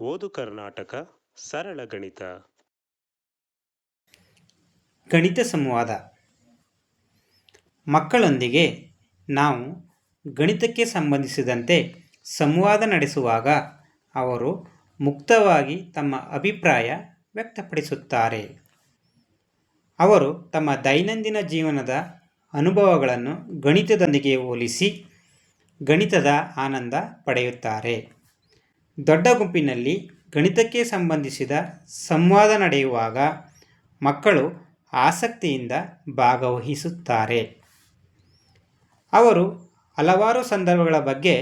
ಓದು ಕರ್ನಾಟಕ ಸರಳ ಗಣಿತ. ಗಣಿತ ಸಂವಾದ. ಮಕ್ಕಳೊಂದಿಗೆ ನಾವು ಗಣಿತಕ್ಕೆ ಸಂಬಂಧಿಸಿದಂತೆ ಸಂವಾದ ನಡೆಸುವಾಗ ಅವರು ಮುಕ್ತವಾಗಿ ತಮ್ಮ ಅಭಿಪ್ರಾಯ ವ್ಯಕ್ತಪಡಿಸುತ್ತಾರೆ. ಅವರು ತಮ್ಮ ದೈನಂದಿನ ಜೀವನದ ಅನುಭವಗಳನ್ನು ಗಣಿತದೊಂದಿಗೆ ಹೋಲಿಸಿ ಗಣಿತದ ಆನಂದ ಪಡೆಯುತ್ತಾರೆ. ದೊಡ್ಡ ಗುಂಪಿನಲ್ಲಿ ಗಣಿತಕ್ಕೆ ಸಂಬಂಧಿಸಿದ ಸಂವಾದ ನಡೆಯುವಾಗ ಮಕ್ಕಳು ಆಸಕ್ತಿಯಿಂದ ಭಾಗವಹಿಸುತ್ತಾರೆ. ಅವರು ಹಲವಾರು ಸಂದರ್ಭಗಳ ಬಗ್ಗೆ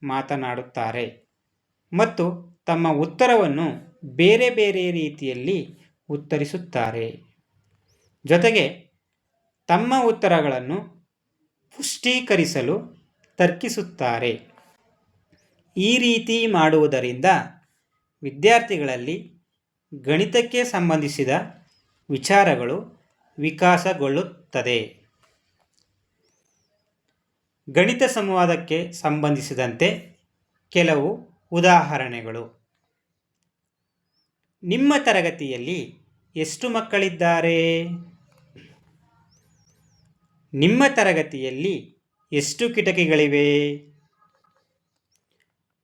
ಮಾತನಾಡುತ್ತಾರೆ ಮತ್ತು ತಮ್ಮ ಉತ್ತರವನ್ನು ಬೇರೆ ಬೇರೆ ರೀತಿಯಲ್ಲಿ ಉತ್ತರಿಸುತ್ತಾರೆ. ಜೊತೆಗೆ ತಮ್ಮ ಉತ್ತರಗಳನ್ನು ಪುಷ್ಟೀಕರಿಸಲು ತರ್ಕಿಸುತ್ತಾರೆ. ಈ ರೀತಿ ಮಾಡುವುದರಿಂದ ವಿದ್ಯಾರ್ಥಿಗಳಲ್ಲಿ ಗಣಿತಕ್ಕೆ ಸಂಬಂಧಿಸಿದ ವಿಚಾರಗಳು ವಿಕಾಸಗೊಳ್ಳುತ್ತದೆ. ಗಣಿತ ಸಂವಾದಕ್ಕೆ ಸಂಬಂಧಿಸಿದಂತೆ ಕೆಲವು ಉದಾಹರಣೆಗಳು. ನಿಮ್ಮ ತರಗತಿಯಲ್ಲಿ ಎಷ್ಟು ಮಕ್ಕಳಿದ್ದಾರೆ? ನಿಮ್ಮ ತರಗತಿಯಲ್ಲಿ ಎಷ್ಟು ಕಿಟಕಿಗಳಿವೆ?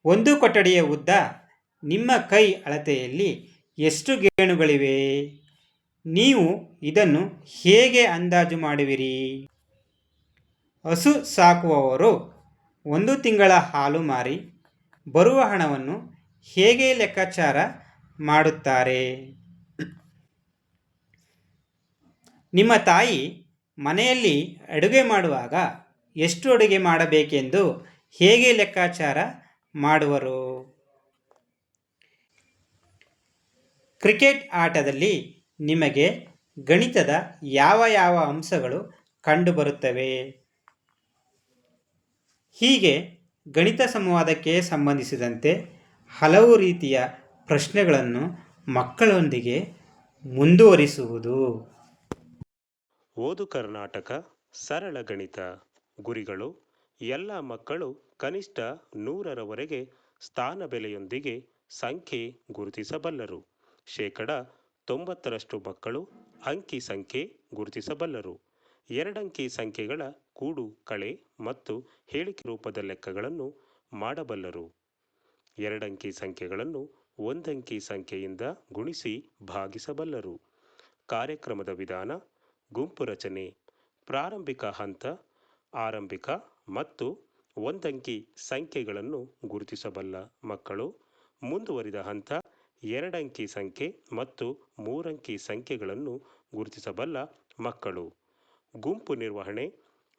ಒಂದು ಕೊಠಡಿಯ ಉದ್ದ ನಿಮ್ಮ ಕೈ ಅಳತೆಯಲ್ಲಿ ಎಷ್ಟು ಗೇಣುಗಳಿವೆ? ನೀವು ಇದನ್ನು ಹೇಗೆ ಅಂದಾಜು ಮಾಡುವಿರಿ? ಹಸು ಸಾಕುವವರು 1 ತಿಂಗಳ ಹಾಲು ಮಾರಿ ಬರುವ ಹಣವನ್ನು ಹೇಗೆ ಲೆಕ್ಕಾಚಾರ ಮಾಡುತ್ತಾರೆ? ನಿಮ್ಮ ತಾಯಿ ಮನೆಯಲ್ಲಿ ಅಡುಗೆ ಮಾಡುವಾಗ ಎಷ್ಟು ಅಡುಗೆ ಮಾಡಬೇಕೆಂದು ಹೇಗೆ ಲೆಕ್ಕಾಚಾರ ಮಾಡುವರು? ಕ್ರಿಕೆಟ್ ಆಟದಲ್ಲಿ ನಿಮಗೆ ಗಣಿತದ ಯಾವ ಯಾವ ಅಂಶಗಳು ಕಂಡುಬರುತ್ತವೆ? ಹೀಗೆ ಗಣಿತ ಸಂವಾದಕ್ಕೆ ಸಂಬಂಧಿಸಿದಂತೆ ಹಲವು ರೀತಿಯ ಪ್ರಶ್ನೆಗಳನ್ನು ಮಕ್ಕಳೊಂದಿಗೆ ಮುಂದುವರಿಸುವುದು. ಓದು ಕರ್ನಾಟಕ ಸರಳ ಗಣಿತ. ಗುರಿಗಳು: ಎಲ್ಲ ಮಕ್ಕಳು ಕನಿಷ್ಠ 100ರವರೆಗೆ ಸ್ಥಾನ ಬೆಲೆಯೊಂದಿಗೆ ಸಂಖ್ಯೆ ಗುರುತಿಸಬಲ್ಲರು. 90% ಮಕ್ಕಳು ಅಂಕಿ ಸಂಖ್ಯೆ ಗುರುತಿಸಬಲ್ಲರು. 2 ಅಂಕಿ ಸಂಖ್ಯೆಗಳ ಕೂಡು ಕಳೆ ಮತ್ತು ಹೇಳಿಕೆ ರೂಪದ ಲೆಕ್ಕಗಳನ್ನು ಮಾಡಬಲ್ಲರು. 2 ಅಂಕಿ ಸಂಖ್ಯೆಗಳನ್ನು 1 ಅಂಕಿ ಸಂಖ್ಯೆಯಿಂದ ಗುಣಿಸಿ ಭಾಗಿಸಬಲ್ಲರು. ಕಾರ್ಯಕ್ರಮದ ವಿಧಾನ: ಗುಂಪು ರಚನೆ, ಪ್ರಾರಂಭಿಕ ಹಂತ, ಆರಂಭಿಕ ಮತ್ತು 1 ಅಂಕಿ ಸಂಖ್ಯೆಗಳನ್ನು ಗುರುತಿಸಬಲ್ಲ ಮಕ್ಕಳು, ಮುಂದುವರಿದ ಹಂತ, 2 ಅಂಕಿ ಸಂಖ್ಯೆ ಮತ್ತು 3 ಅಂಕಿ ಸಂಖ್ಯೆಗಳನ್ನು ಗುರುತಿಸಬಲ್ಲ ಮಕ್ಕಳು. ಗುಂಪು ನಿರ್ವಹಣೆ: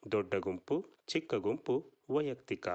ದೊಡ್ಡ ಗುಂಪು, ಚಿಕ್ಕ ಗುಂಪು, ವೈಯಕ್ತಿಕ.